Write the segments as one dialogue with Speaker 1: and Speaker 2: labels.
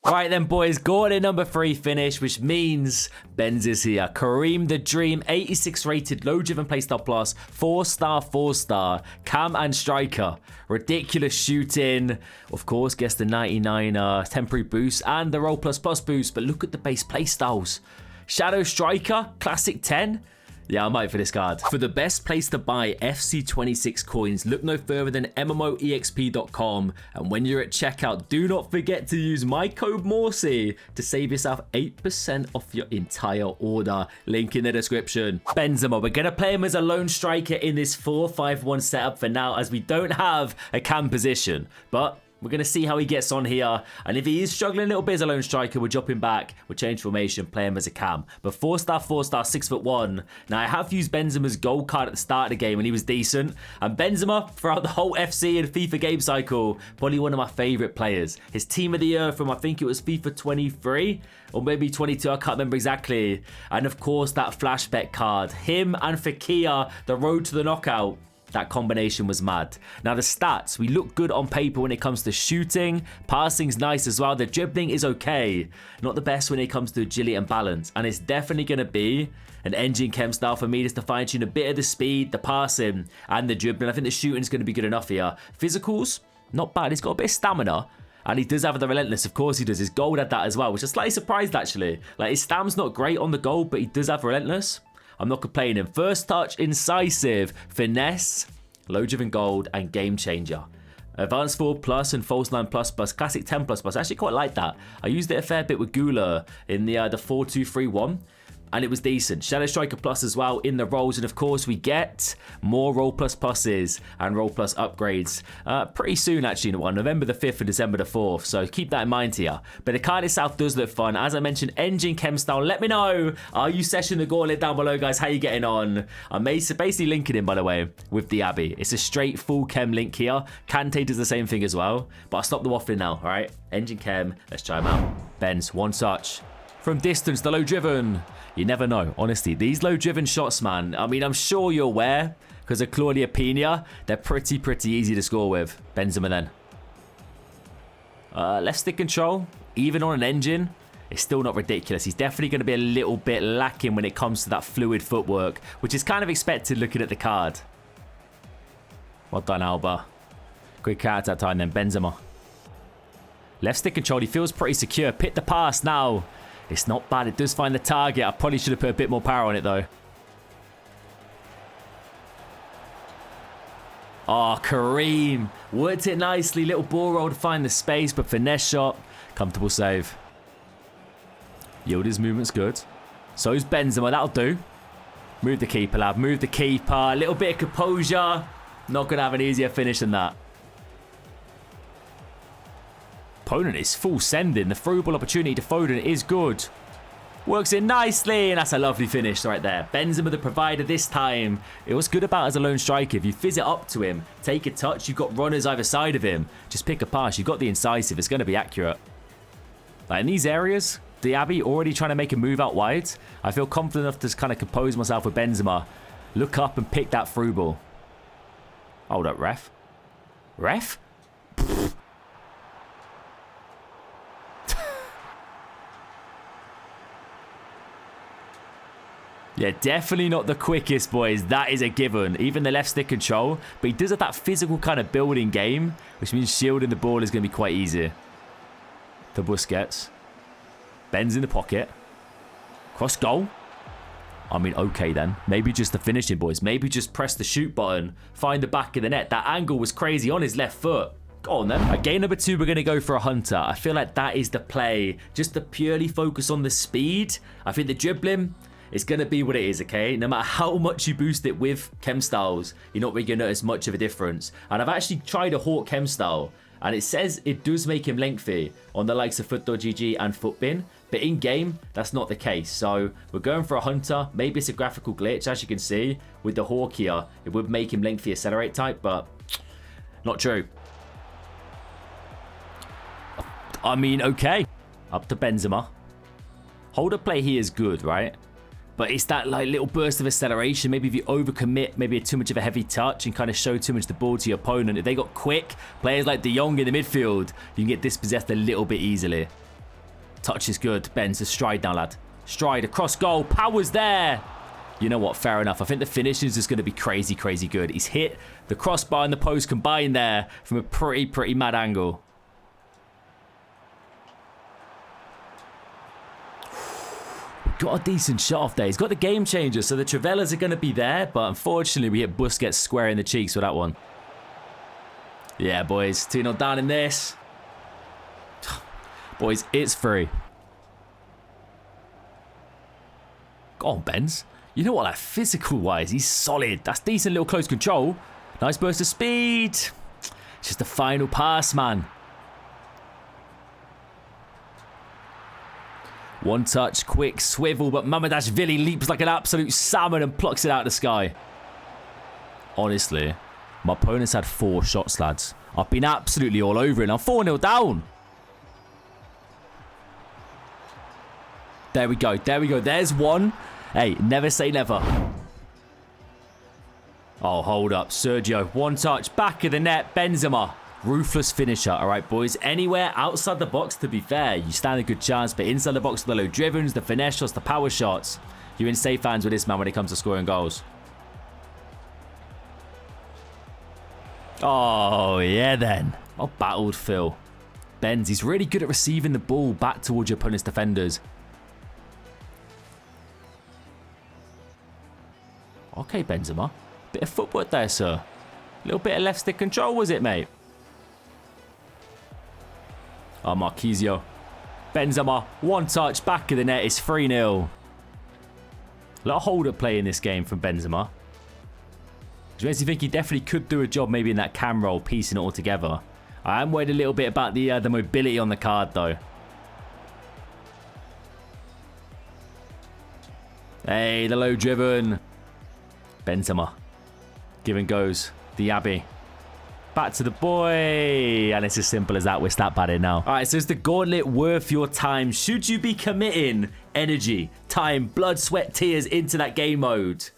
Speaker 1: Right then, boys, Gauntlet number 3 finish, which means Benz is here. Kareem the Dream, 86 rated, low driven playstyle plus, 4-star, 4-star, cam and striker. Ridiculous shooting. Of course, gets the 99 temporary boost and the roll plus boost, but look at the base playstyles. Shadow striker, classic 10. Yeah, I might for this card. For the best place to buy FC26 coins, look no further than MMOEXP.com. And when you're at checkout, do not forget to use my code Morsey to save yourself 8% off your entire order. Link in the description. Benzema, we're going to play him as a lone striker in this 4-5-1 setup for now, as we don't have a cam position. But we're going to see how he gets on here. And if he is struggling a little bit as a lone striker, we'll drop him back. We'll change formation, play him as a cam. But 4-star, 4-star, 6'1". Now, I have used Benzema's gold card at the start of the game and he was decent. And Benzema, throughout the whole FC and FIFA game cycle, probably one of my favourite players. His team of the year from, I think it was FIFA 23 or maybe 22, I can't remember exactly. And of course, that flashback card. Him and Fekir, the road to the knockout. That combination was mad. Now the stats, we look good on paper when it comes to shooting. Passing's nice as well. The dribbling is okay. Not the best when it comes to agility and balance. And it's definitely going to be an engine chem style for me just to fine tune a bit of the speed, the passing and the dribbling. I think the shooting is going to be good enough here. Physicals, not bad. He's got a bit of stamina. And he does have the relentless, of course he does. His gold had that as well, which is slightly surprised actually. Like his stam's not great on the gold, but he does have relentless. I'm not complaining. First touch, incisive, finesse, low driven gold, and game changer. Advanced 4 plus and false 9 plus plus, classic 10 plus plus. I actually quite like that. I used it a fair bit with Gula in the 4-2-3-1. And it was decent. Shadow Striker Plus as well in the rolls. And of course, we get more roll plus pluses and roll plus upgrades pretty soon, actually. On November the 5th and December the 4th. So keep that in mind here. But the card itself does look fun. As I mentioned, engine chem style. Let me know. Are you sessioning the Gauntlet down below, guys? How you getting on? I'm basically linking in, by the way, with the Abbey. It's a straight full chem link here. Kante does the same thing as well. But I'll stop the waffling now, all right? Engine chem. Let's try them out. Benz, one touch. From distance, the low driven. You never know, honestly. These low-driven shots, man, I mean, I'm sure you're aware, because of Claudia Pina, they're pretty easy to score with. Benzema then. Left stick control, even on an engine, it's still not ridiculous. He's definitely going to be a little bit lacking when it comes to that fluid footwork, which is kind of expected looking at the card. Well done, Alba. Quick counter that time then, Benzema. Left stick control, he feels pretty secure. Pit the pass now. It's not bad. It does find the target. I probably should have put a bit more power on it, though. Oh, Kareem. Worked it nicely. Little ball roll to find the space, but finesse shot. Comfortable save. Yildiz movement's good. So is Benzema. That'll do. Move the keeper, lad. Move the keeper. A little bit of composure. Not going to have an easier finish than that. Opponent is full sending. The through ball opportunity to Foden is good. Works in nicely, and that's a lovely finish right there. Benzema the provider this time. It was good about as a lone striker. If you fizz it up to him, take a touch, you've got runners either side of him. Just pick a pass. You've got the incisive. It's going to be accurate. Like in these areas, the Abbey already trying to make a move out wide. I feel confident enough to kind of compose myself with Benzema. Look up and pick that through ball. Hold up, ref. Ref? Yeah, definitely not the quickest, boys. That is a given. Even the left stick control. But he does have that physical kind of building game, which means shielding the ball is going to be quite easy. To Busquets. Ben's in the pocket. Cross goal. I mean, okay then. Maybe just the finishing, boys. Maybe just press the shoot button. Find the back of the net. That angle was crazy on his left foot. Go on then. At game number 2, we're going to go for a hunter. I feel like that is the play. Just to purely focus on the speed. I think the dribbling... it's going to be what it is, okay? No matter how much you boost it with chem styles, you're not really going to notice much of a difference. And I've actually tried a Hawk chem style, and it says it does make him lengthy on the likes of Foot.gg and Footbin, but in game, that's not the case. So we're going for a hunter. Maybe it's a graphical glitch, as you can see. With the Hawk here, it would make him lengthy accelerate type, but not true. I mean, okay. Up to Benzema. Hold up play here is good, right? But it's that like little burst of acceleration. Maybe if you overcommit, maybe too much of a heavy touch and kind of show too much the ball to your opponent. If they got quick players like De Jong in the midfield, you can get dispossessed a little bit easily. Touch is good. Ben's a stride now, lad. Stride across goal. Power's there. You know what? Fair enough. I think the finish is just going to be crazy, crazy good. He's hit the crossbar and the post combined there from a pretty mad angle. Got a decent shot off there. He's got the game changer, so the Travellas are going to be there, but unfortunately we hit Busquets square in the cheeks with that one. Yeah, boys. 2-0 down in this. Boys, it's free. Go on, Benz. You know what? Like, physical-wise, he's solid. That's decent little close control. Nice burst of speed. It's just the final pass, man. One touch, quick swivel, but Mamardashvili leaps like an absolute salmon and plucks it out of the sky. Honestly, my opponent's had 4 shots, lads. I've been absolutely all over it. I'm 4-0 down. There we go. There we go. There's one. Hey, never say never. Oh, hold up. Sergio, one touch. Back of the net. Benzema. Ruthless finisher. All right, boys. Anywhere outside the box, to be fair, you stand a good chance. But inside the box, the low drivens, the finesse shots, the power shots. You're in safe hands with this man when it comes to scoring goals. Oh, yeah then. Oh, battled Phil. Benz, he's really good at receiving the ball back towards your opponent's defenders. Okay, Benzema. Bit of footwork there, sir. A little bit of left stick control, was it, mate? Oh, Marquisio. Benzema, one touch, back of the net. It's 3-0. A lot of hold-up play in this game from Benzema. Which makes you think he definitely could do a job maybe in that cam roll, piecing it all together. I am worried a little bit about the mobility on the card, though. Hey, the low driven. Benzema. Give and goes. Diaby. Back to the boy. And it's as simple as that. We're stat padding now. All right, so is the gauntlet worth your time? Should you be committing energy, time, blood, sweat, tears into that game mode?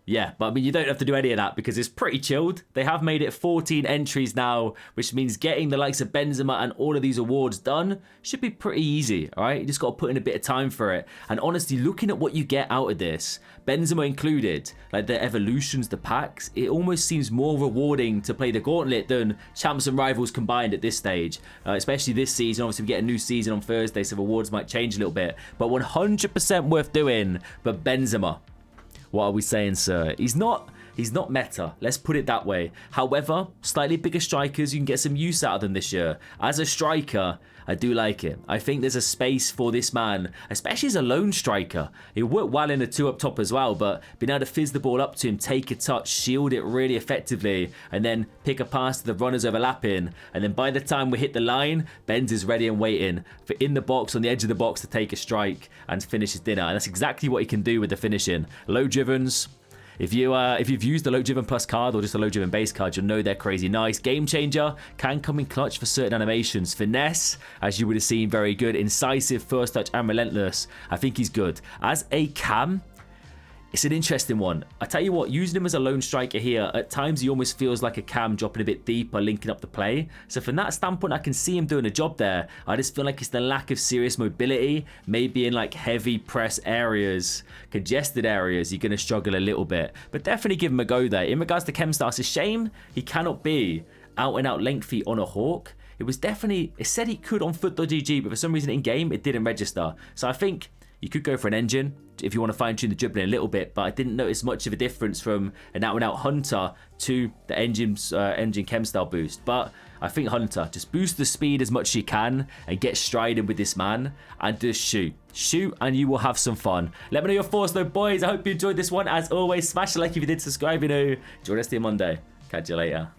Speaker 1: Yeah, but I mean, you don't have to do any of that because it's pretty chilled. They have made it 14 entries now, which means getting the likes of Benzema and all of these awards done should be pretty easy, all right? You just got to put in a bit of time for it. And honestly, looking at what you get out of this, Benzema included, like the evolutions, the packs, it almost seems more rewarding to play the gauntlet than champs and rivals combined at this stage, especially this season. Obviously, we get a new season on Thursday, so rewards might change a little bit, but 100% worth doing. But Benzema, what are we saying, sir? He's not meta. Let's put it that way. However, slightly bigger strikers, you can get some use out of them this year. As a striker, I do like it. I think there's a space for this man, especially as a lone striker. He'll work well in a 2 up top as well, but being able to fizz the ball up to him, take a touch, shield it really effectively, and then pick a pass to the runners overlapping. And then by the time we hit the line, Benz is ready and waiting for in the box, on the edge of the box, to take a strike and finish his dinner. And that's exactly what he can do with the finishing. Low drivens. If you've used the low driven plus card or just a low driven base card, you'll know they're crazy nice. Game changer, can come in clutch for certain animations. Finesse, as you would have seen, very good. Incisive, first touch, and relentless. I think he's good. As a cam, it's an interesting one. I tell you what, using him as a lone striker here, at times he almost feels like a cam, dropping a bit deeper, linking up the play. So from that standpoint, I can see him doing a job there. I just feel like it's the lack of serious mobility. Maybe in like heavy press areas, congested areas, you're going to struggle a little bit. But definitely give him a go there. In regards to chem star, it's a shame he cannot be out and out lengthy on a Hawk. It was definitely, it said he could on foot.gg, but for some reason in game, it didn't register. So I think you could go for an engine if you want to fine-tune the dribbling a little bit, but I didn't notice much of a difference from an out-and-out Hunter to the engine chem style boost. But I think Hunter, just boost the speed as much as you can and get striding with this man and just shoot. Shoot and you will have some fun. Let me know your thoughts though, boys. I hope you enjoyed this one. As always, smash a like if you did, subscribe, you know. Enjoy the rest of your Monday. Catch you later.